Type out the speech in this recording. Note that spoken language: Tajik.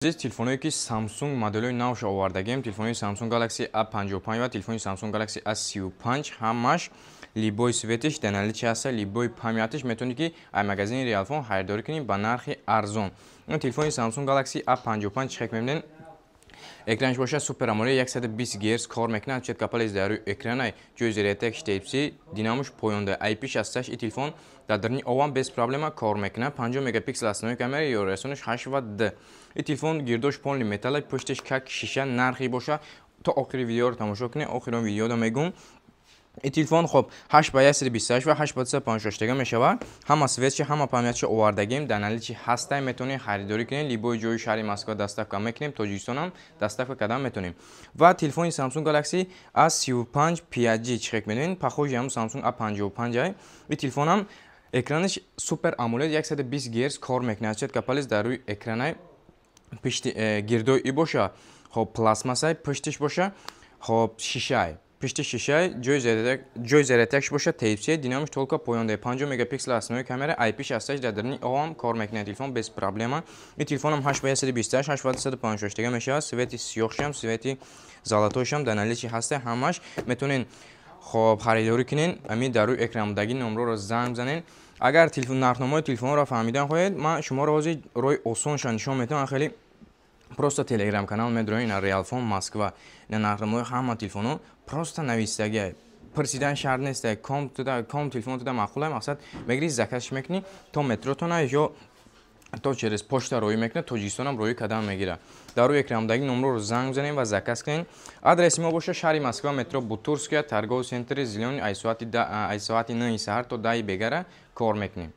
Здесь телефоны ки Samsung модели навш овардагем, телефони Samsung Galaxy A55 ва телефони Samsung Galaxy A35 ҳамаш либои светиш даналичи ҳаста, либои памятиш метавонӣ ки ай магазини Realphone харидорӣ кунӣ ба нархи арзон. Телефони Samsung Galaxy A55 чек мебинед. Экранш боша Super AMOLED 120 Гц кор мекунад, чет капалез дар рӯи экрана ҷои ZTX Type-C динамош поёнда IP ҳасташ. Ин телефон дар дарни ован без проблема кор мекунад. 50 мегапиксел основаи камера, ёррасонаш 8 Вт. Ин телефон гирдош полни металл, пушташ как шиша, нархи боша. То охири видеоро тамошо кунед. Охирон видеода мегум. ин телефон хоб 8x128 ва 8x56 мешавад. Ҳама светчи, ҳама памятчи овардагем дар наличи ҳастай метавонем харидорӣ кунем. Либои ҷои шаҳри Москва доставка мекунем, Тоҷикистон ҳам доставка кардан метавонем. Ва телефони Samsung Galaxy A35 5G чек менавин, пахожи ҳам Samsung A55. ин телефон ҳам экранаш Super AMOLED 120 Гц кор мекунад. Чет капалез дар рӯи экрана пишти гирдои и боша, хоб пластмассай, пуштиш боша, хоб шишай. Пишти шишай, ҷои ZTX боша, Type-C, динамош толка поёнда, 50 мегапиксел основаи камера, IP ҳасташ, дар дарни овам кор мекунад телефон без проблема. ин телефонам 8x128, 8x156 мешавад. Свети сиёҳшам, свети золотошам дар наличи ҳаста, ҳамаш метавонен хоб харидорӣ кунен. Ами дар рӯи экрандаги номроро занг бизанен. Агар нархномаи телефонро фаҳмидан хоҳед, ман шуморо ҳозир роҳи осонша нишон метавонам. Хеле просто телеграм канал медроем на Realphone Москва. На нархномаи ҳама телефоно просто навистагия. Пурсидан шарт нест. Ком телефон туда мақулай, мақсад мегири закаш мекунӣ, то метротона ё то через почта роҳӣ мекунад, Тоҷикистонам роҳӣ кардан мегира. Дар рӯи экрандаги номроро занг бизанем ва заказ кунем. Адреси мо боша шаҳри Москва, метро Бутурская, торговый центр Зелёный, ай соати 9 саҳар то 10 бегара кор мекунем.